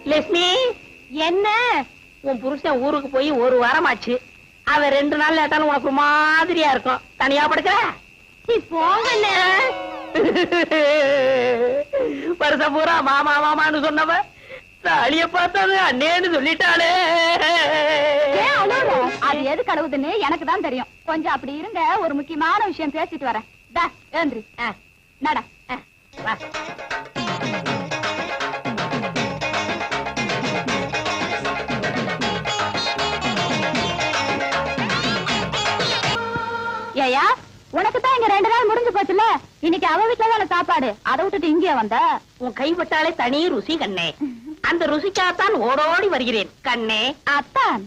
லட்சுமி, என்ன? உன் புருஷன் ஊருக்கு போய் ஒரு வாரம் ஆச்சு. அவன் 2 நாள் லேட்டாலும் உனக்கு ஒரு மாதிரியா இருக்கும். தனியா படுக்கிற? போங்க. வருஷம் பூரா மாமா மாமான்னு சொன்னவ தாலிய பார்த்தது அண்ணேன்னு சொல்லிட்டாளே. அது எது கழுவுதுன்னு எனக்கு தான் தெரியும். கொஞ்சம் அப்படி இருங்க, ஒரு முக்கியமான விஷயம் பேசிட்டு வரேன். ஏந்திரி நட. ஏயா, உனக்கு தான் இங்க 2 நாள் முடிஞ்சு போச்சுல. இன்னைக்கு அவ வீட்டுல தான சாப்பாடு. அதை விட்டுட்டு இங்கே வந்த? உன் கைப்பட்டாலே தனி ருசி கண்ணே. அந்த ருசிக்காகத்தான் ஓடோடி வருகிறேன் கண்ணே. அத்தான்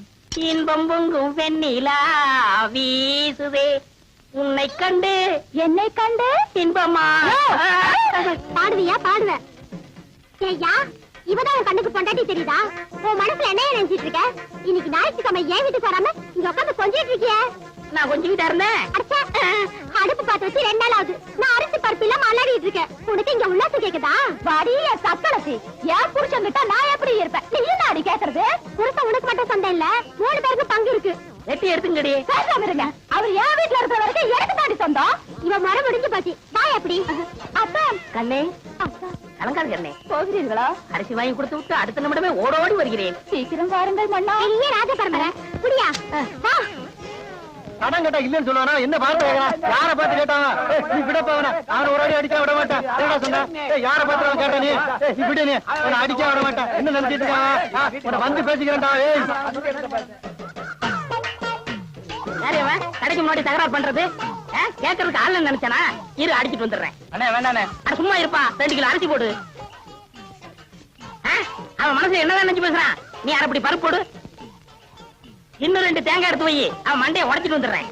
இன்பம் பொங்கும் வெண்ணிலா வீசுதே உன்னை கண்டு என்னை கண்டு இன்பமா. பாடுவியா? பாடுவேன். ஏய்யா, இவதான் உன் கண்ணுக்கு பொண்டாட்டி தெரியுதா? உன் மனசுல என்ன நினைச்சிட்டு இருக்க? இன்னைக்கு ஞாயிற்றுக்கிழமை ஏன் வீட்டுக்கு வராம இங்க உட்காந்து கொஞ்சிட்டு இருக்கிய? நான் கொஞ்சிக்கிட்டா இருந்தேன். அடுப்பு பார்த்து வச்சு 2 நாள் ஆகுது. நான் அரிசி பருப்பில மல்லாடிட்டு இருக்கேன். உனக்கு இங்க உள்ளாசு கேக்குதா? வடிய சக்களத்தி, ஏன் புருஷன் கிட்ட நான் எப்படி இருப்பேன்? நீ என்ன அடி கேக்குறது? புருஷன் உனக்கு மட்டும் சண்டை இல்ல, 3 பேருக்கு பங்கு இருக்கு. வெட்டி எடுத்துங்கடி. பேசாம இருங்க. அவர் என் வீட்டுல இருக்கிற வரைக்கும் எனக்கு தாண்டி சொந்தம். இவன் மரம் முடிஞ்சு போச்சு. நான் எப்படி? அப்பா கண்ணே, கலங்காது கண்ணே. போகிறீர்களா? அரிசி வாங்கி கொடுத்து விட்டு அடுத்த நிமிடமே ஓடோடி வருகிறேன். சீக்கிரம் வாருங்கள் மன்னா. இல்லையே ராஜ பரம்பரை. புரியா? கடன் கேட்டா இல்லன்னு சொல்லுவானா? என்ன பார்த்து யார பார்த்து கேட்டாங்க? நீ விடப்பவன அவன் ஒரு அடி அடிக்க விட மாட்டான். என்ன சொன்ன? யார பார்த்து கேட்ட நீ? இப்படி நீ உன்னை அடிக்க விட மாட்டான். என்ன நினைச்சிட்டு இருக்காங்க? உன்னை வந்து பேசிக்கிறேன்டா. யாரையவன் கடைக்கு முன்னாடி தகராறு பண்றது? கேட்கறதுக்கு ஆள் நினைச்சானா? இரு, அடிச்சிட்டு வந்துடுறேன். அண்ணே வேண்டாண்ணே. சும்மா இருப்பா. 2 கிலோ அரிசி போடு. அவன் மனசு என்னதான் நினைச்சு பேசுறான்? நீ அரைப்படி பருப்பு போடு. இன்னும் 2 தேங்காய் எடுத்து வை. அவன் மண்டையை உடைச்சிட்டு வந்துடுறேன்.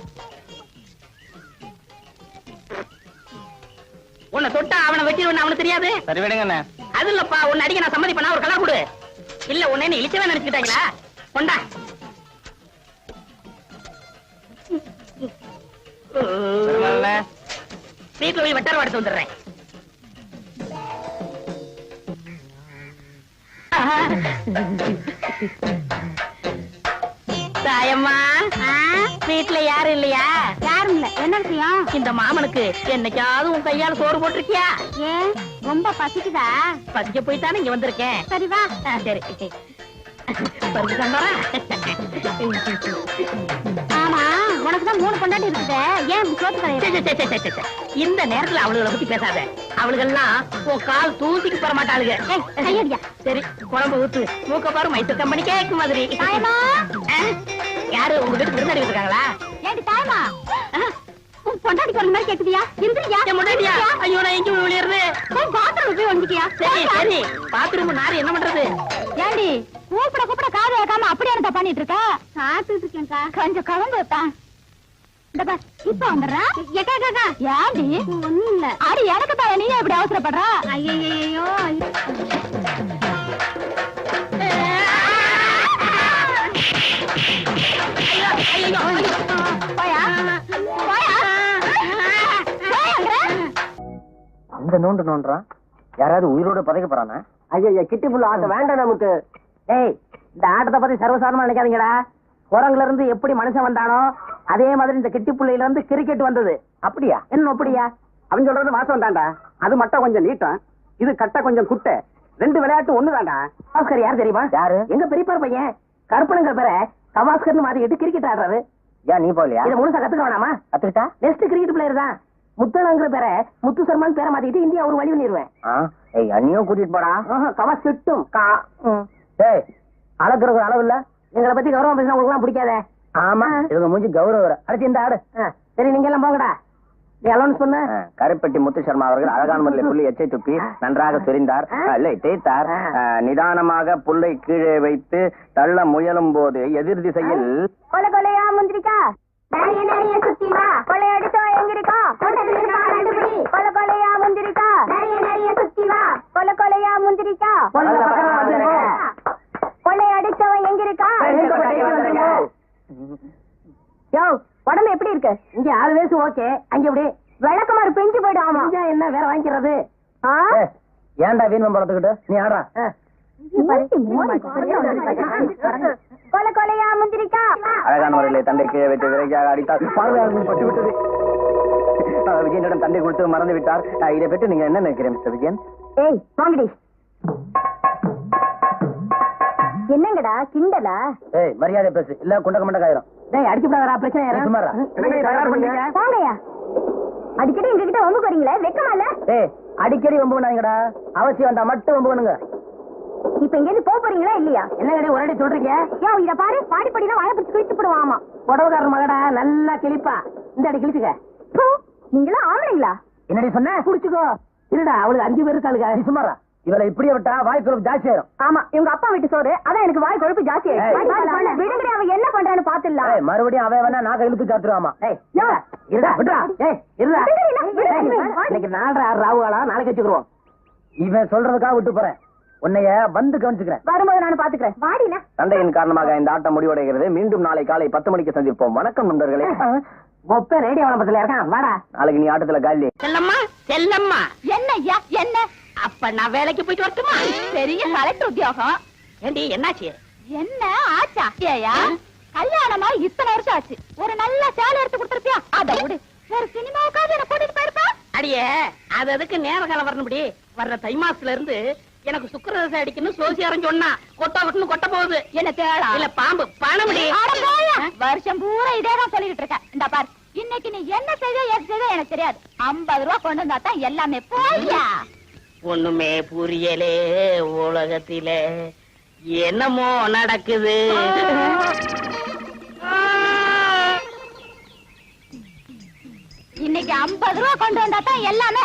உன்னை தொட்டா அவனை வெட்டிடுவேன் அவனுக்கு தெரியாது. சரி விடுங்க. அது இல்லப்பா, உன்னை அடிக்க நான் சம்மதி பண்ணா ஒரு கலா கொடு. இல்ல உன்னை என்ன இழிச்சவே நினைச்சுக்கிட்டாங்களா? கொண்டா. வீட்டுல போய் வெட்டார எடுத்து வந்துடுறேன். தாயம்மா, வீட்டுல யாரும் இல்லையா? யாரும் இல்ல. என்ன விஷயம்? இந்த மாமனுக்கு என்னைக்காவது உன் கையால சோறு போட்டிருக்கியா? ஏன், ரொம்ப பசிக்குதா? பசிக்க போய்தானே இங்க வந்திருக்கேன். சரி வா. சரி பருப்பு சாம்பாரா? ஆமா, உனக்குதான் 3 பொண்டாட்டி இருக்குது. ஏன் சோத்து கிடையாது? இந்த நேரத்துல அவளுகளை பத்தி பேசாத. அவளுகெல்லாம் உன் கால் தூசிக்கு போற மாட்டாளுங்க. கையடியா. சரி, குழம்பு ஊத்து. மூக்க பாரு, மைசூர் கம்பெனி கேக்கு மாதிரி. யாரு உங்க வீட்டுக்கு விருந்தாடி இருக்காங்களா? ஏடி தாயமா, உன் பொண்டாட்டி சொன்ன மாதிரி கேக்குதியா? இந்திரியா முன்னாடியா? ஐயோ, நான் எங்க விழுறது? பாத்ரூம் போய் வந்துக்கியா? சரி சரி, பாத்ரூம் நாரு என்ன பண்றது? ஏண்டி கூப்பிட கூப்பிட காது வைக்காம அப்படியே என்ன பண்ணிட்டு இருக்க? சாப்பிட்டு இருக்கேன்க்கா. கொஞ்சம் கலந்து வைப்பேன். இந்த பார், இப்ப வந்துடுறா. ஏண்டி? ஒண்ணும் இல்ல. அடி எனக்கு தான், நீங்க இப்படி அவசரப்படுறா? ஐயோ, அந்த நோண்டு நோண்டுறான். யாராவது உயிரோட பதைக்க போறானா? ஐயா, கிட்டி புள்ள ஆட்ட வேண்டாம் நமக்கு. ஏய், இந்த ஆட்டத்தை பத்தி சர்வசாதாரணமா நினைக்காதீங்கடா. குரங்குல இருந்து எப்படி மனுஷன் வந்தானோ அதே மாதிரி இந்த கிட்டி புள்ளையில இருந்து கிரிக்கெட் வந்தது. அப்படியா? என்ன அப்படியா? அவன் சொல்றது வாசம் தான்டா. அது மட்டும் கொஞ்சம் நீட்டம், இது கட்ட கொஞ்சம் குட்டை. 2 விளையாட்டு ஒண்ணுதான்டா. கவாஸ்கர் யாரு தெரியுமா? யாரு? எங்க பெரியப்பார் பையன் கருப்பனுங்கிற பேரை கவாஸ்கர்னு மாத்திக்கிட்டு கிரிக்கெட் ஆடுறாரு. ஏன் நீ போலியா? இதை முழுசா கத்துக்க வேணாமா? கத்துக்கிட்டா நெக்ஸ்ட் கிரிக்கெட் பிளேயர் தான். முத்தலாங்கிற பேரை முத்து சர்மான் பேரை மாத்திக்கிட்டு இந்தியா ஒரு வழி பண்ணிடுவேன். அண்ணியும் கூட்டிட்டு போடா. கவாஸ் திட்டும். அளக்குறது அளவு இல்ல. எங்களை பத்தி கௌரவம் பேசினா உங்களுக்கு பிடிக்காத. ஆமா, இவங்க மூஞ்சி கௌரவம். அடுத்து இந்த ஆடு. சரி, நீங்க எல்லாம் போங்கடா. நீ அலௌன்ஸ் பண்ண. கருப்பட்டி முத்து சர்மா அவர்கள் அழகான முறையில் புள்ளி எச்சை துப்பி நன்றாக சொரிந்தார். தேய்த்தார். நிதானமாக புல்லை கீழே வைத்து தள்ள முயலும் போது எதிர் திசையில் கொலை கொலையா முந்திரிக்கா, நிறைய நிறைய சுத்தி வா, கொலை அடிச்சோ எங்கிருக்கா, கொலை கொலையா முந்திரிக்கா, நிறைய நிறைய சுத்தி வா, கொலை கொலையா முந்திரிக்கா, கொலை அடிச்சவன் எங்கிருக்கா? யோ, உடம்பு எப்படி இருக்கு? இங்க 6 வயசு ஓகே. அங்க எப்படி விளக்கமாறு பெஞ்சு போயிடும். ஆமா, என்ன வேற வாங்கிக்கிறது? ஏன்டா வீண் பழத்துக்கிட்டு நீ ஆடுறா? கொலை கொலையா முந்திரிக்கா. அழகான முறையிலே தண்டை கீழே வைத்து விரைக்காக அடித்தார். பார்வையாளர்கள் பட்டு விட்டது. விஜயனிடம் தண்டை கொடுத்து மறந்து விட்டார். இதை பற்றி நீங்க என்ன நினைக்கிறேன் மிஸ்டர் விஜயன்? ஏய் வாங்கடி. என்னங்கடா கிண்டலா? ஏய் மரியாதை பேசு, இல்ல குண்டக்க மண்ட காயிரும். டேய் அடிச்சு போடாதடா, பிரச்சனை ஏறா. சும்மாடா. வாங்கயா. அடிக்கடி எங்க கிட்ட வம்பு வரீங்களே, வெக்கமா இல்ல? டேய் அடிக்கடி வம்பு பண்ணாங்கடா, அவசியம் வந்தா மட்டும் வம்பு பண்ணுங்க. இப்ப இங்க இருந்து போறீங்களா இல்லையா? என்னங்கடே ஒரே சொல்றீங்க? யோ இத பாரு, பாடி படினா வாய பிடிச்சு கிழிச்சு போடுவாமா. புடவக்காரர் மகடா, நல்லா கிழிப்பா. இந்த அடி கிழிச்சுக்க. நீங்களா ஆம்பளைங்களா? என்னடி சொன்ன? புடிச்சுக்கோ. இல்லடா, அவளுக்கு 5 பேர் இருக்காளுங்க. சும்மாரா. இவளை இப்படியே விட்டா வாய் குழப்பு ஜாஸ்தி ஆயிரும். ஆமா, இவங்க அப்பா வீட்டு சோறு, அதான் எனக்கு வாய் கொழுப்பு ஜாஸ்தி ஆயிடுச்சு. விடுங்கடி, அவன் என்ன பண்றான்னு பாத்துடலாம். மறுபடியும் அவன் வேணா நாக்க இழுத்து சாத்துருவாமா. இன்னைக்கு 4:30 ராவுகாலா, நாளைக்கு வச்சுக்கிறோம். இவன் சொல்றதுக்காக விட்டு போறேன். உன்னைய வந்து கவனிச்சுக்கிறேன். வரும்போது நான் பாத்துக்கிறேன். வாடினா. சண்டையின் காரணமாக இந்த ஆட்டம் முடிவடைகிறது. மீண்டும் நாளை காலை 10 மணிக்கு சந்திப்போம். வணக்கம் நண்பர்களே. ஒப்ப ரேடியோ வளம்பத்துல இருக்கான். வாடா, நாளைக்கு நீ ஆட்டத்துல காலி. செல்லம்மா செல்லம்மா. என்ன ஐயா என்ன? அப்ப நான் வேலைக்கு போயிட்டு வரட்டுமா? பெரிய கலெக்டர் உத்தியோகம். ஏண்டி என்னாச்சு? என்ன ஆச்சா? ஏயா கல்யாணமா இத்தனை வருஷம் ஆச்சு, ஒரு நல்ல சேலை எடுத்து கொடுத்துருப்பியா? அத விடு, ஒரு சினிமாவுக்காவது என்ன கூட்டிட்டு போயிருப்பா. அடியே, அது அதுக்கு நேர காலம் வரணும்படி. வர்ற தை மாசத்துல இருந்து எனக்கு சுக்கரதசை அடிக்கணும் சோசியாரம் சொன்னா, கொட்ட கொட்ட போகுது. என்ன தேடா? இல்ல பாம்பு பணமுடி. வருஷம் பூரா இதேதான் சொல்லிட்டு இருக்க. இந்த பாரு, இன்னைக்கு நீ என்ன செய்த ஏது செய்த எனக்கு தெரியாது. 50 ரூபா கொண்டு வந்தா தான் எல்லாமே. போய்யா. ஒண்ணுமே புரியலே உலகத்திலே, என்னமோ நடக்குது. இன்னைக்கு 50 ரூபா கொண்டு வந்தா தான் எல்லாமே.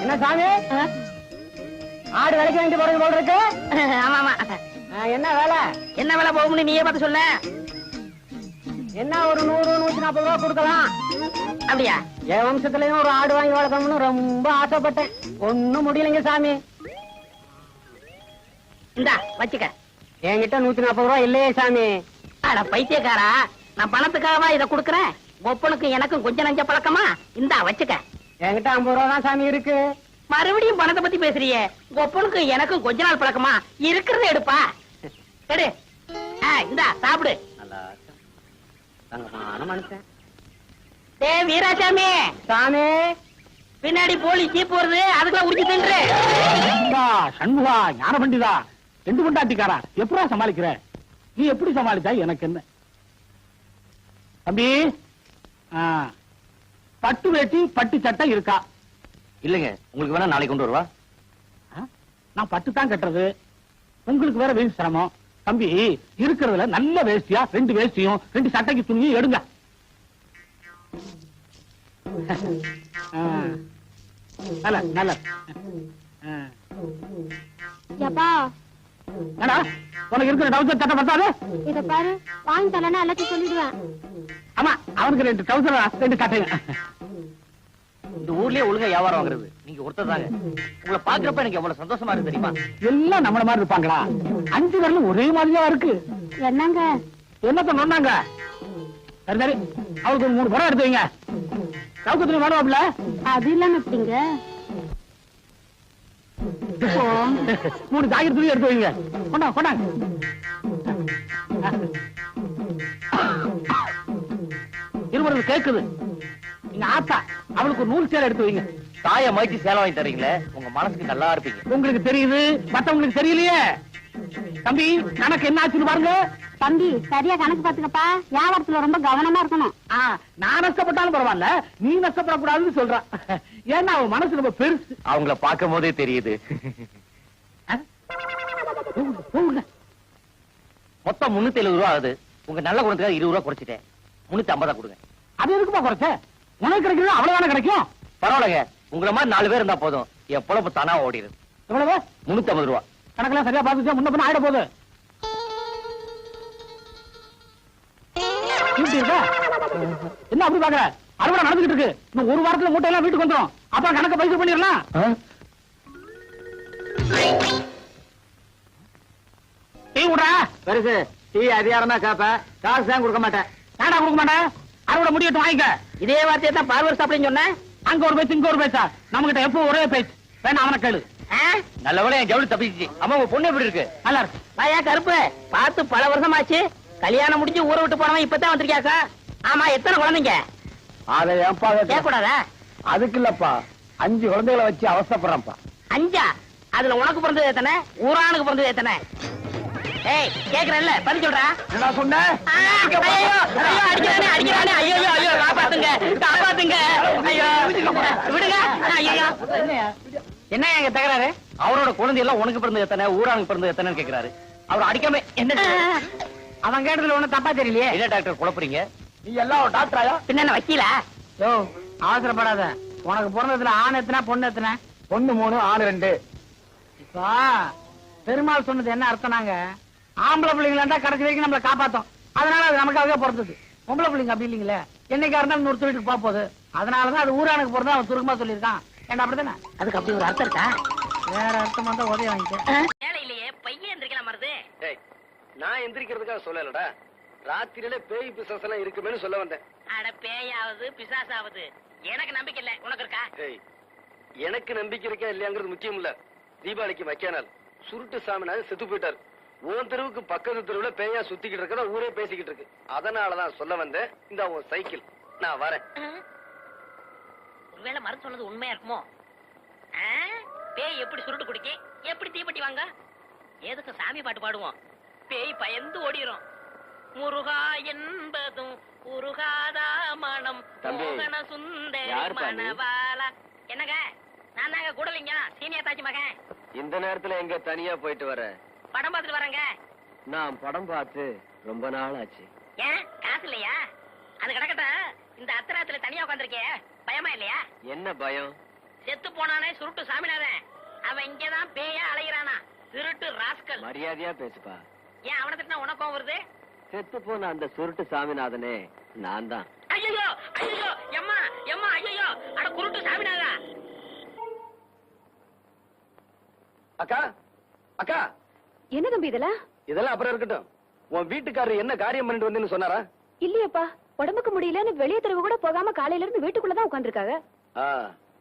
என்ன சாமி, ஆடு வேலைக்கு வாங்கிட்டு போறது போல இருக்கு. ஆமா ஆமா. என்ன வேலை? என்ன வேலை போகும்னு நீயே பார்த்து சொல்ல. என்ன ஒரு 100-140 ரூபா கொடுக்கலாம். அப்படியா? என் வம்சத்துலயும் ஒரு ஆடு வாங்கி வளர்க்கணும்னு ரொம்ப ஆசைப்பட்டேன். ஒண்ணும் முடியலைங்க சாமி. இந்தா வச்சுக்க. என்கிட்ட 140 ரூபா இல்லையே சாமி. அட பைத்தியக்காரா, நான் பணத்துக்காகவா இதை கொடுக்கறேன்? ஒப்பனுக்கு எனக்கும் கொஞ்சம் நஞ்ச பழக்கமா? இந்தா வச்சுக்க. என்கிட்ட 50 ரூபா தான் சாமி இருக்கு. மறுபடியும் பணத்தை பத்தி பேசுறியே. ஒப்பனுக்கு எனக்கும் கொஞ்ச நாள் பழக்கமா? இருக்கிறத எடுப்பா. எடு. இந்தா சாப்பிடு. மனுஷன். டேய் வீராசாமி சாமி, பின்னாடி போலீஸ் ஜீப் வருது, அதுக்குள்ள உரிச்சு தின்று. சண்முகா, ஞான பண்டிதா, 2 பொண்டாட்டிக்காரா, எப்படா சமாளிக்கிற? நீ எப்படி சமாளிச்சா எனக்கு என்ன? தம்பி, பட்டு வேட்டி பட்டு சட்டை இருக்கா? இல்லைங்க, உங்களுக்கு வேணா நாளைக்கு கொண்டு வருவா. நான் பட்டு தான் கட்டுறது, உங்களுக்கு வேற வேஸ்ட் சிரமம். தம்பி, இருக்கிறதுல நல்ல வேஷ்டியா 2 வேஷ்டியும் 2 சட்டைக்கு துணியும் எடுங்க. நல்ல நல்ல. யப்பா, என்னடா உனக்கு இருக்கிற டவுசர் சட்டை பத்தாது? இத பாரு, வாங்கி தரலன்னா எல்லாத்தையும் சொல்லிடுவேன். ஆமா, அவனுக்கு 2 டவுசர் 2 சட்டையும். இந்த ஊர்லயே ஒழுங்கா வியாபாரம் வாங்குறது நீங்க ஒருத்தர் தாங்க. உங்களை பாக்குறப்ப எனக்கு எவ்வளவு சந்தோஷமா இருக்கு தெரியுமா? எல்லாம் நம்மள மாதிரி இருப்பாங்களா? 5 பேர்லும் ஒரே மாதிரியா இருக்கு. என்னங்க என்னத்த சொன்னாங்க? சரி சரி, அவளுக்கு 3 புறம் எடுத்து வைங்க. சவுக்கத்துல வேணுவாப்ல? அது இல்லன்னு எப்படிங்க? 3 ஜாக்கெட் துணி எடுத்து வைங்க. கொண்டாங்க கொண்டாங்க. இருவருக்கு கேக்குது. நீங்க ஆத்தா, அவளுக்கு 100 சேலை எடுத்து வைங்க. தாய மாய்ச்சி சேலை வாங்கி தரீங்களே, உங்க மனசுக்கு நல்லா இருப்பீங்க. உங்களுக்கு தெரியுது, மத்தவங்களுக்கு தெரியலையே. தம்பி, கணக்கு என்ன ஆச்சுன்னு பாருங்க. தம்பி, சரியா கணக்கு பாத்துக்கப்பா. வியாபாரத்துல ரொம்ப கவனமா இருக்கணும். நான் நஷ்டப்பட்டாலும் பரவாயில்ல, நீ நஷ்டப்படக்கூடாதுன்னு சொல்றான். ஏன்னா அவன் மனசு ரொம்ப பெருசு. அவங்கள பார்க்கும் போதே தெரியுது. மொத்தம் 370 ரூபா ஆகுது. உங்க நல்ல குணத்துக்காக 20 ரூபா குறைச்சிட்டேன். 350 கொடுங்க. அது எதுக்குப்பா குறைச்ச? உனக்கு கிடைக்கிறது அவ்வளவுதானே கிடைக்கும். பரவாயில்லைங்க, உங்களை மாதிரி 4 பேர் இருந்தா போதும், என் பொழப்பு தானா ஓடிடுது. எவ்வளவு? 350 ரூபா. கணக்கெல்லாம் சரியா பாத்துச்சா? முன்ன பின்ன ஆயிட போகுது. என்ன அப்படி பாக்குற? அறுவடை நடந்துகிட்டு இருக்கு. இன்னும் 1 வாரத்துல மூட்டை எல்லாம் வீட்டுக்கு வந்துடும். அப்புறம் கணக்க பைசல் பண்ணிடலாம். டீ விடுறா. பெருசு டீ அதிகாரமா காப்ப காசு தான் கொடுக்க மாட்டேன். நாடா கொடுக்க மாட்டேன். அறுவடை முடியட்டும் வாங்கிக்க. இதே வார்த்தையை தான் பார்வர் சாப்பிடுன்னு சொன்னேன். அங்க ஒரு பேச்சு இங்க ஒரு பேச்சா? நம்ம கிட்ட எப்போ ஒரே பேச்சு. வேணா அவனை கேளு. நல்ல என் ஜவுளி தப்பிச்சு. அம்மா உங்க பொண்ணு எப்படி இருக்கு? நல்லா இருக்கு. வாயா கருப்பு, பார்த்து பல வருஷம் ஆச்சு. கல்யாணம் முடிஞ்சு ஊரை விட்டு போனவன் இப்பதான் வந்திருக்கியாக்கா. ஆமா, எத்தனை குழந்தைங்க? அதை ஏன்பா கேட்கக்கூடாதா? அதுக்கு இல்லப்பா, 5 குழந்தைகளை வச்சு அவசரப்படுறேன்ப்பா. 5? அதுல உனக்கு பிறந்தது எத்தனை? ஊரானுக்கு பிறந்தது எத்தனை? ஏய், கேக்குறேன்ல, பதில் சொல்றா. என்ன சொன்ன? ஐயோ, ஐயோ, அடிக்கிறானே. ஐயோ, ஐயோ, காப்பாத்துங்க, காப்பாத்துங்க. ஐயோ, விடுங்க. ஐயோ, என்ன எங்க தகராறு? அவரோட குழந்தை எல்லாம் உனக்கு பிறந்தது எத்தனை, ஊரானுக்கு பிறந்தது எத்தனைன்னு கேக்குறாரு. அவர் அடிக்காம என்ன? அவன் கேட்டதுல ஒண்ணு தப்பா தெரியலையே. என்ன டாக்டர் குழப்பறீங்க? நீ எல்லாம் ஒரு டாக்டரா? பின்ன என்ன வக்கீலா? யோ, அவசரப்படாத. உனக்கு பிறந்ததுல ஆண் எத்தனை, பொண்ணு எத்தனை? பொண்ணு 3, ஆண் 2. இப்ப பெருமாள் சொன்னது என்ன அர்த்தம்னாங்க, ஆம்பளை பிள்ளைங்களா கடைசி வரைக்கும் நம்மளை காப்பாத்தோம். அதனால அது நமக்காகவே பிறந்தது. பொம்பளை பிள்ளைங்க அப்படி இல்லீங்களே, என்னைக்கா இருந்தாலும் இன்னொரு வீட்டுக்கு போக போகுது. அதனாலதான் அது ஊரானுக்கு பிறந்தா அவன் சுருக்கமா சொல்லியிருக்கான். ஏண்டா அப்படித்தானே? அதுக்கு அப்படி ஒரு அர்த்தம் இருக்கா? வேற அர்த்தம் வந்தா உதவி வாங்கிக்க. வேலையிலேயே பையன் எந்திரிக்கலாம் மருது. நான் எந்திரிக்கிறதுக்காக சொல்லலடா, ராத்திரியில பேய் பிசாசு எல்லாம் இருக்குமேனு சொல்ல வந்தேன். அட பேயாவது பிசாசாவது எனக்கு நம்பிக்கை இல்ல, உனக்கு இருக்கா? ஏய், எனக்கு நம்பிக்கை இருக்கா இல்லையாங்கிறது முக்கியம் இல்ல. தீபாவளிக்கு மக்கியானால் சுருட்டு சாமினாரு செத்து போயிட்டாரு. உன் தெருவுக்கு பக்கத்து தெருவுல பேயா சுத்திக்கிட்டு இருக்கதா ஊரே பேசிக்கிட்டு இருக்கு. அதனாலதான் சொல்ல வந்தேன். இந்த உன் சைக்கிள், நான் வரேன். ஒருவேளை மருந்து சொன்னது உண்மையா இருக்குமோ? பேய் எப்படி சுருட்டு குடிக்க, எப்படி தீப்பெட்டி வாங்க? எதுக்கு சாமி பாட்டு பாடுவோம்? பேய் பயந்து ஓடிரும். முருகா என்பதும் உருகாதா மனம் தம்பி, மோகன சுந்தரி யார் பாரு? மணவாளா. என்னங்க, நான் தாங்க கூடலிங்க, சீனியர் தாச்சி மகன். இந்த நேரத்துல எங்க தனியா போயிட்டு வர? படம் பார்த்துட்டு வரேங்க. நான் படம் பார்த்து ரொம்ப நாள் ஆச்சு. ஏன் காசு இல்லையா? அது கிடக்கட்டும். இந்த அத்தராத்துல தனியா உட்காந்துருக்கே, பயமா இல்லையா? என்ன பயம்? செத்து போனானே சுருட்டு சாமிநாதன், அவன் இங்கதான் பேயா அலைகிறானா, திருட்டு ராஸ்கல். மரியாதையா பேசுப்பா. ஏன் அவனை திட்டினா உனக்கும் வருது? செத்து போன அந்த சுருட்டு சாமிநாதனே நான் தான். ஐயோ, ஐயோ, எம்மா, எம்மா, ஐயோ, அட குருட்டு சாமிநாதா. அக்கா, அக்கா, என்ன தம்பி இதெல்லாம்? இதெல்லாம் அப்புறம் இருக்கட்டும். உன் வீட்டுக்காரர் என்ன காரியம் பண்ணிட்டு வந்தேன்னு சொன்னாரா? இல்லையப்பா, உடம்புக்கு முடியலன்னு வெளியே தெருவு கூட போகாம காலையில இருந்து வீட்டுக்குள்ளதான் உட்காந்துருக்காங்க.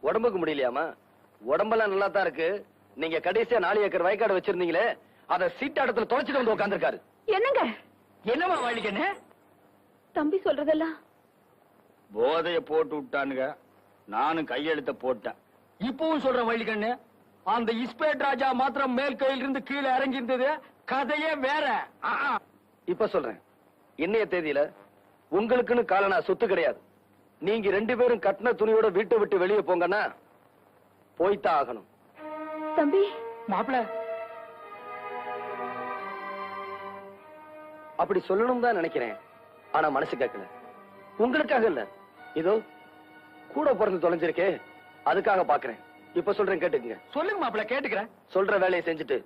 உடம்புக்கு முடியலையாமா? உடம்பெல்லாம் நல்லா தான் இருக்கு. நீங்க கடைசியா 4 ஏக்கர் வயக்காடு வச்சிருந்தீங்களே, அத சீட்டாட்டத்துல தொலைச்சிட்டு வந்து உட்காந்துருக்காரு. என்னங்க என்னமா வழிக்கண்ணு? தம்பி சொல்றதெல்லாம்? போதைய போட்டு விட்டானுங்க, நானும் கையெழுத்த போட்டேன். இப்பவும் சொல்ற வழிக்கண்ணு, அந்த இஸ்பேட் ராஜா மாத்திரம் மேல் கையில இருந்து கீழே இறங்கி இருந்தது. கதையே வேற. இப்ப சொல்றேன், இன்னைய தேதியில உங்களுக்குன்னு காலனா சொத்து கிடையாது. நீங்க 2 பேரும் கட்டின துணியோட வீட்டை விட்டு வெளியே போங்கன்னா போய்தான் ஆகணும். தம்பி மாப்பிள அப்படி சொல்லணும் தான் நினைக்கிறேன். ஆனா மனசு கேட்கல. உங்களுக்காக இல்ல, இதோ கூட பிறந்து தொலைஞ்சிருக்கே, அதுக்காக பாக்குறேன். இப்ப சொல்றேன், கேட்டுக்குங்க. சொல்லுங்க மாப்பிள, கேட்டுக்கிறேன். சொல்ற வேலையை செஞ்சுட்டு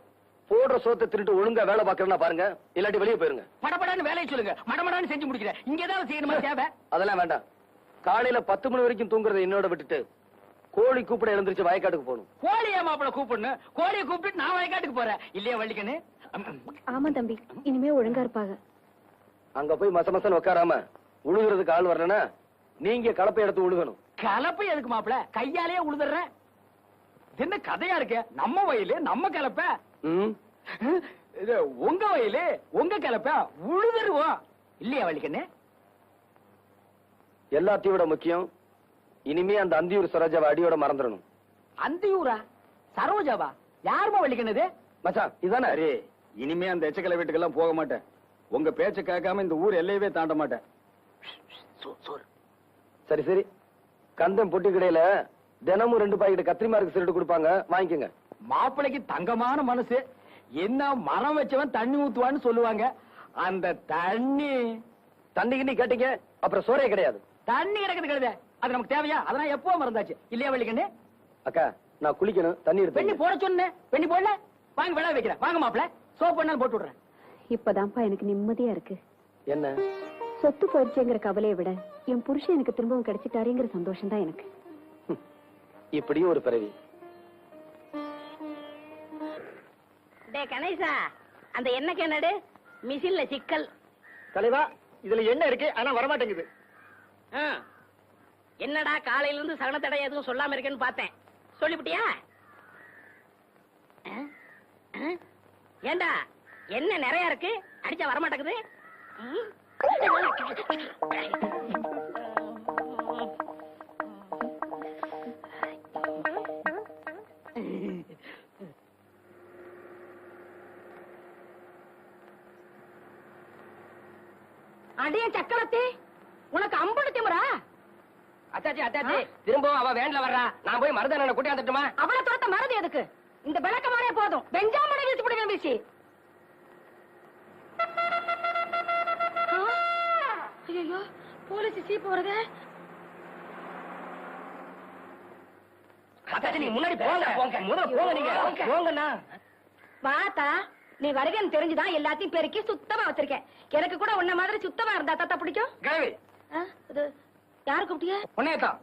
போடுற சோத்தை திருட்டு ஒழுங்கா வேலை பாக்குறேன்னா பாருங்க, இல்லாட்டி வெளியே போயிருங்க. படபடான்னு வேலையை சொல்லுங்க, மடமடான்னு செஞ்சு முடிக்கிறேன். இங்க ஏதாவது செய்யணுமா தேவை? அதெல்லாம் வேண்டாம். காலையில 10 மணி வரைக்கும் தூங்குறதை என்னோட விட்டுட்டு கோழி கூப்பிட எழுந்திருச்சு வயக்காட்டுக்கு போகணும். கோழியா மாப்பிள கூப்பிடணும்? கோழியை கூப்பிட்டு நான் வயக்காட்டுக்கு போறேன் இல்லையா வள்ளிக்கண்ணு? ஆமா தம்பி, இனிமே ஒழுங்கா இருப்பாங்க. அங்க போய் மசமசன்னு உட்காராம உழுகுறதுக்கு ஆள் வரலன்னா நீங்க கலப்பை எடுத்து உழுகணும். கலப்பை எதுக்கு மாப்பிள? கையாலேயே உழுதுறேன். என்ன கதையா இருக்கு? நம்ம வயலு நம்ம கலப்ப, உங்க வயலு உங்க கலப்ப, உழுதுருவோம் இல்லையா வள்ளிக்கண்ணு? எல்லாத்தையும் விட முக்கியம், இனிமே அந்த அந்தியூர் சரோஜாவை அடியோட மறந்துடணும். அந்தியூரா? சரோஜாவா? யாருமா வள்ளிக்கண்ணது? மச்சான் இதானே? சரி, இனிமே அந்த எச்சக்கலை வீட்டுக்கெல்லாம் போக மாட்டேன். உங்க பேச்ச கேட்காம இந்த ஊர் எல்லையவே தாண்ட மாட்டேன். சரி சரி, கந்தம் பொட்டி கடையில தினமும் 2 பாக்கெட் கத்திரிமாருக்கு சிரட்டு கொடுப்பாங்க, வாங்கிக்கோங்க. மாப்பிளைக்கு தங்கமான மனசு. என்ன மரம் வச்சவன் தண்ணி ஊத்துவான்னு சொல்லுவாங்க. அந்த தண்ணிக்கு நீ கேட்டீங்க, அப்புறம் சோறே கிடையாது. தண்ணி இறக்குது கிடையாது. அது நமக்கு தேவையா? அதெல்லாம் எப்போ மறந்தாச்சு இல்லையா வள்ளிக்கண்ணு? அக்கா, நான் குளிக்கணும், தண்ணி பெண்ணி எடுத்து. போட சொன்னேன், பெண்ணி போடல. வாங்க விழா வைக்கிறேன். வாங்க மாப்பிள, சோப் பண்ணாலும் போட்டு விடுறேன். இப்பதான்ப்பா எனக்கு நிம்மதியா இருக்கு. என்ன? சொத்து போயிடுச்சுங்கிற கவலையை விட என் புருஷன் எனக்கு திரும்பவும் கிடைச்சிட்டாருங்கிற சந்தோஷம் தான் எனக்கு. இப்படியும் ஒரு பிறவி. டே கணேசா, அந்த என்ன கேனடு மிஷின்ல சிக்கல். தலைவா இதுல என்ன இருக்கு ஆனா வரமாட்டேங்குது. ஆ. என்னடா காலையில இருந்து சகன தடை எதுவும் சொல்லாம இருக்கேன்னு பார்த்தேன். சொல்லிவிட்டியா? ஏண்டா என்ன நிறைய இருக்கு, அடிச்சா வரமாட்டேங்குது. ம்? அடிய சக்கரத்தி, உனக்கு அம்புடு திமுறா? அத்தாச்சி அத்தாச்சி திரும்பவும் அவ வேன்ல வர்றா. நான் போய் மருதனை கூட்டி வந்துட்டுமா? அவளை துரத்த மறதி எதுக்கு? இந்த விளக்கமானே போதும். பெஞ்சாமனை வீசி விடுவேன் வீசி. ஐயோ போலீஸ் சீப்பு வருது. அத்தாச்சி நீ முன்னாடி போங்க போங்க. முதல்ல போங்க நீங்க. போங்கண்ணா. வாத்தா, நீ வருகன்னு தெரிஞ்சுதான் எல்லாத்தையும் பெருக்கி சுத்தமா வச்சிருக்கேன். எனக்கு கூட உன்ன மாதிரி சுத்தமா இருந்தா தாத்தா பிடிக்கும். கிழவி இது யாரு கூப்பிட்டியா? உன்னையத்தான்.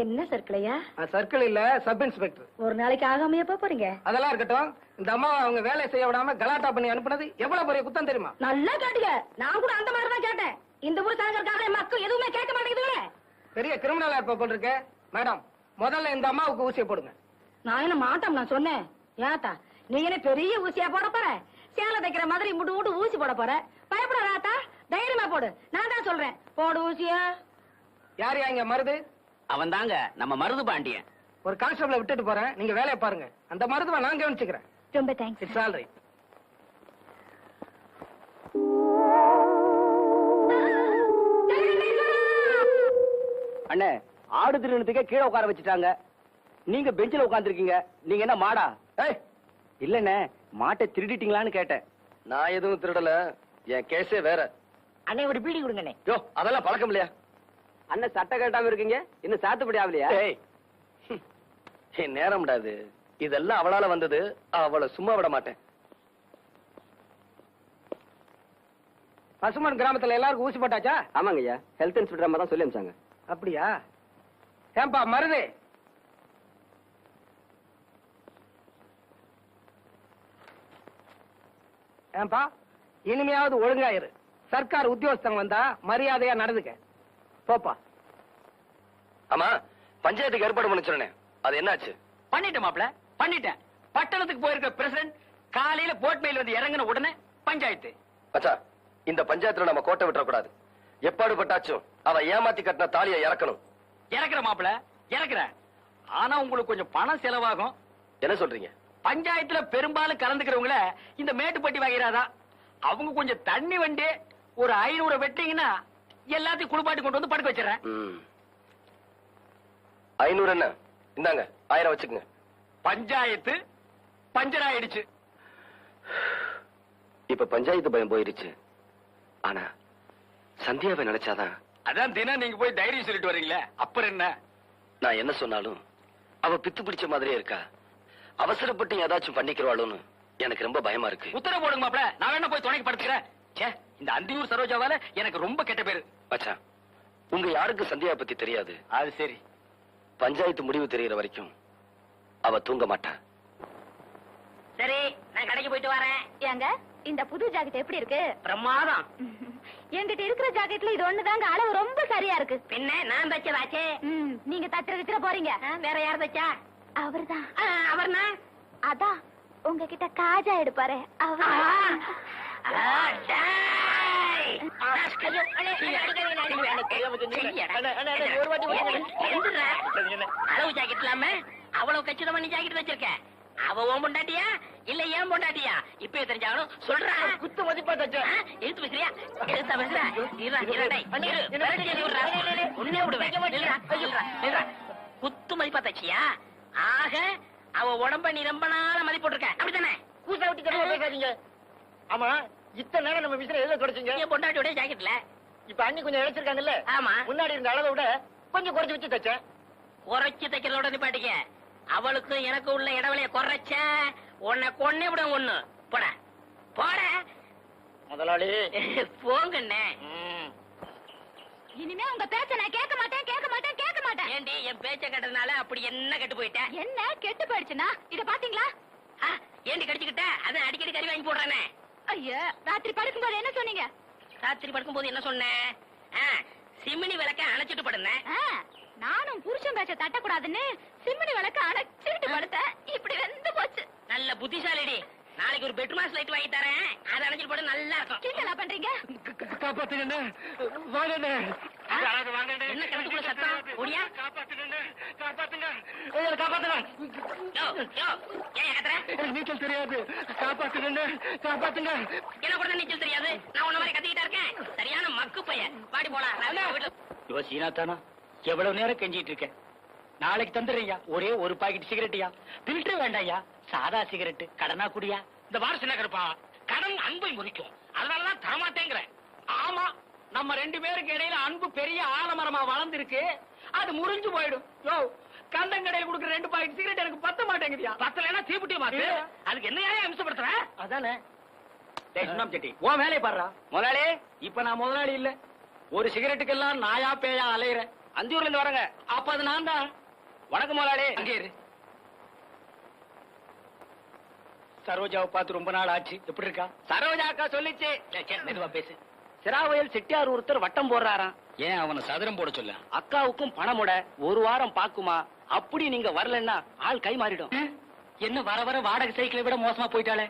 என்ன சர்க்கிளையா? சர்க்கிள் இல்ல, சப் இன்ஸ்பெக்டர். ஒரு நாளைக்கு ஆகாமையா போறீங்க? அதெல்லாம் இருக்கட்டும். இந்த அம்மா அவங்க வேலை செய்ய விடாம கலாட்டா பண்ணி அனுப்புனது எவ்வளவு பெரிய குத்தம் தெரியுமா? நல்லா கேட்டீங்க. நான் கூட அந்த மாதிரி தான் கேட்டேன். இந்த ஊர் சாகர்காக மக்கள் எதுவுமே கேட்க மாட்டேங்குதுங்களே. பெரிய கிரிமினலா இருப்ப போல் இருக்கு. மேடம் முதல்ல இந்த அம்மாவுக்கு ஊசியை போடுங்க. நான் என்ன மாட்டோம் நான் சொன்னேன். ஏத்தா நீ என்ன பெரிய ஊசியா போட போற? சேலை தைக்கிற மாதிரி முட்டு முட்டு ஊசி போட போற? பயப்படாதா, தைரியமா போடு. நான் தான் சொல்றேன், போடு ஊசியா. யார் இங்க மருது? அவன் தாங்க நம்ம மருது பாண்டியன். ஒரு கான்ஸ்டபிள விட்டுட்டு போறேன், நீங்க வேலையை பாருங்க. அந்த மருதுவை நான் கவனிச்சுக்கிறேன். ரொம்ப தேங்க்ஸ். It's all right. அண்ணே, ஆடு திருநத்துக்கே கீழே உட்கார வச்சுட்டாங்க. நீங்க பெஞ்சில உட்கார்ந்துருக்கீங்க. நீங்க என்ன மாடா? ஏய், இல்லண்ணே, மாட்டை திருடிட்டீங்களான்னு கேட்டேன். நான் எதுவும் திருடல. என் கேஸே வேற. அண்ணே ஒரு பீடி கொடுங்கண்ணே. யோ அதெல்லாம் பழக்கம் இல்லையா? அண்ணன் சட்டை கட்டாம இருக்கீங்க, இன்னும் சாத்துப்படி ஆகலையா? ஏய், என் நேரம் விடாது. இதெல்லாம் அவளால வந்தது. அவளை சும்மா விட மாட்டேன். பசுமன் கிராமத்துல எல்லாருக்கும் ஊசி போட்டாச்சா? ஆமாங்க ஐயா, ஹெல்த் இன்ஸ்பெக்டர் அம்மா தான் சொல்லி அனுப்பிச்சாங்க. அப்படியா? ஏன்பா மருது, ஏன்பா இனிமையாவது ஒழுங்காயிரு. சர்க்கார் உத்தியோகஸ்தங்க வந்தா மரியாதையா நடந்துக்க. போப்பா. ஆமா, பஞ்சாயத்துக்கு ஏற்பாடு பண்ண சொன்னேன். அது என்னாச்சு? பண்ணிட்டேன் மாப்ள, பண்ணிட்டேன். பட்டணத்துக்கு போயிருக்க பிரசிடண்ட் காலையில போட் மெயில் வந்து இறங்கின உடனே பஞ்சாயத்து. அச்சா, இந்த பஞ்சாயத்துல நம்ம கோட்டை விட்டுற கூடாது. எப்பாடு பட்டாச்சும் அவ ஏமாத்தி கட்டின தாலியை இறக்கணும். இறக்குற மாப்ள, இறக்குறேன். ஆனா உங்களுக்கு கொஞ்சம் பணம் செலவாகும். என்ன சொல்றீங்க? பஞ்சாயத்துல பெரும்பாலும் கலந்துக்கிறவங்கள இந்த மேட்டுப்பட்டி வகைராதான். அவங்க கொஞ்சம் தண்ணி வண்டி ஒரு 500 வெட்டிங்கன்னா எல்லாத்தையும் குளிப்பாட்டி கொண்டு வந்து படுக்க வச்சிடறேன். 500 என்ன? இந்தாங்க 1000 வச்சுக்கங்க. பஞ்சாயத்து பஞ்சர் ஆயிடுச்சு. இப்ப பஞ்சாயத்து பயம் போயிருச்சு. ஆனா சந்தியாவை நினைச்சாதான். அதான் தினம் நீங்க போய் தைரியம் சொல்லிட்டு வர்றீங்களே, அப்புறம் என்ன? நான் என்ன சொன்னாலும் அவ பித்து பிடிச்ச மாதிரியே இருக்கா. அவசரப்பட்டு ஏதாச்சும் பண்ணிக்கிறவாளுன்னு எனக்கு ரொம்ப பயமா இருக்கு. உத்தரவு போடுங்க மாப்ள, நான் வேணா போய் துணைக்கு படுத்துக்கிறேன். ச்சே, இந்த அந்தியூர் சரோஜாவால எனக்கு ரொம்ப கெட்ட பேரு. மச்சான், உங்க யாருக்கு சந்தியா பத்தி தெரியாது. அது சரி. பஞ்சாயத்து முடிவு தெரியற வரைக்கும் அவ தூங்க மாட்டா. சரி, நான் கடைக்கு போயிட்டு வரேன். ஏங்க இந்த புது ஜாக்கெட் எப்படி இருக்கு? பிரமாதம். என்கிட்ட இருக்கிற ஜாக்கெட்ல இது ஒண்ணுதாங்க அளவு ரொம்ப சரியா இருக்கு. பின்ன நான் தச்சதாச்சே. நீங்க தச்சுற போறீங்க. வேற யார் தச்சா? அவர்தான். அவர்னா? அதான் உங்ககிட்ட காஜா எடுப்பாரு அவர். அளவு ஜாக்கெட் இல்லாம அவ்வளவு கச்சிதமா நீ ஜாக்கெட் வச்சிருக்க. அவ ஓம் பொண்டாட்டியா இல்ல ஏன் பொண்டாட்டியா? இப்ப தெரிஞ்சாலும் சொல்றா. குத்து மதிப்பா தச்சா. எழுத்து பேசுறியா? எழுத்தா பேசுறா? உன்னே விடுவேன். குத்து மதிப்பா தச்சியா? ஆக அவ உடம்ப நீ ரொம்ப நாள மதிப்பு போட்டிருக்க, அப்படித்தானே? கூசா விட்டு தரமா பேசாதீங்க. ஆமா, இத்தனை நேரம் நம்ம விசிற எதுல தொடச்சீங்க? என் பொண்டாட்டியோட ஜாக்கெட்ல. இப்ப அண்ணி கொஞ்சம் இழைச்சிருக்காங்கல்ல? ஆமா. முன்னாடி இருந்த அளவை விட கொஞ்சம் குறைச்சு வச்சு தச்சேன். குறைச்சு தைக்கிறதோட நிப்பாட்டிக்க. அவளுக்கும் எனக்கு உள்ள இடவெளிய குறைச்ச உன்னை கொன்னே விட ஒண்ணு. போட போட முதலாளி போங்கண்ணே. இனிமே உங்க பேச்ச நான் கேட்க மாட்டேன், கேட்க மாட்டேன், கேட்க மாட்டேன். ஏண்டி என் பேச்ச கேட்டதுனால அப்படி என்ன கெட்டு போயிட்டேன்? என்ன கெட்டு போயிடுச்சுன்னா இத பாத்தீங்களா? ஏண்டி கடிச்சுக்கிட்ட? அதான் அடிக்கடி கறி வாங்கி போடுறானே. ஐயா ராத்திரி படுக்கும்போது என்ன சொன்னீங்க? ராத்திரி படுக்கும்போது என்ன சொன்னேன்? சிமினி விளக்க அணைச்சிட்டு படுனேன். நானும் புருஷன் பேச்ச தட்டக்கூடாதுன்னு சிம்னி விளக்க அணைச்சிட்டு படுத்தேன். இப்படி வெந்து போச்சு. நல்ல புத்திசாலிடி. நாளைக்கு ஒரு பெட்ரூம் லைட் வாங்கி தரேன், அதை அணைச்சிட்டு போட நல்லா இருக்கும். கிண்டலா பண்றீங்க? காப்பாத்துங்க வாங்க. என்ன கிணத்துக்குள்ள சத்தம்? ஓடியா? காப்பாத்துங்க. யோ, யோ, ஏன் கத்துற? நீச்சல் தெரியாது. காப்பாத்துங்க. என்ன கூட நீச்சல் தெரியாது? நான் உன்ன மாதிரி கத்திக்கிட்டா இருக்கேன். சரியான மக்கு பையன். பாடி போலாம். நான் வீட்டுல யோ சீனாத்தானா, எவ்வளவு நேரம் கெஞ்சிட்டு இருக்கேன். நாளைக்கு தந்துடுறீங்க. ஒரே ஒரு பாக்கெட் சிகரெட்டியா? பில்டர் வேண்டாயா, சாதா சிகரெட். கடனா குடியா? இந்த வாரசு நகர்ப்பா, கடன் அன்பை முறிக்கும். அதனாலதான் தரமாட்டேங்கிறேன். ஆமா, நம்ம 2 பேருக்கு இடையில அன்பு பெரிய ஆலமரமா வளர்ந்துருக்கு. அது முறிஞ்சு போயிடும். யோ, கண்டங்கடையில் கொடுக்குற 2 பாக்கெட் சிகரெட் எனக்கு பத்த மாட்டேங்குதியா? பத்தலைன்னா தீப்புட்டிய மாத்து. அதுக்கு என்ன யாரையும் அம்சப்படுத்துற? அதானே. டேய் சுண்ணாம்பு செட்டி, உன் வேலையை பாடுறா. முதலாளி, இப்ப நான் முதலாளி இல்ல. ஒரு சிகரெட்டுக்கெல்லாம் நாயா பேயா அலையிறேன். அந்தியூர்ல இருந்து வரங்க. அப்ப அது நான் தான். வணக்கம் முதலாளி. அங்கே இரு. சரோஜாவை பார்த்து ரொம்ப நாள் ஆச்சு. எப்படி இருக்கா? சரோஜா அக்கா சொல்லிச்சு. மெதுவா பேசு. சிராவயல் செட்டியார் ஒருத்தர் வட்டம் போடுறாராம். ஏன் அவனை சதுரம் போட சொல்ல? அக்காவுக்கும் பணமுட 1 வாரம் பாக்குமா. அப்படி நீங்க வரலன்னா ஆள் கை மாறிடும். என்ன வர வர வாடகை சைக்கிளை விட மோசமா போயிட்டாளே.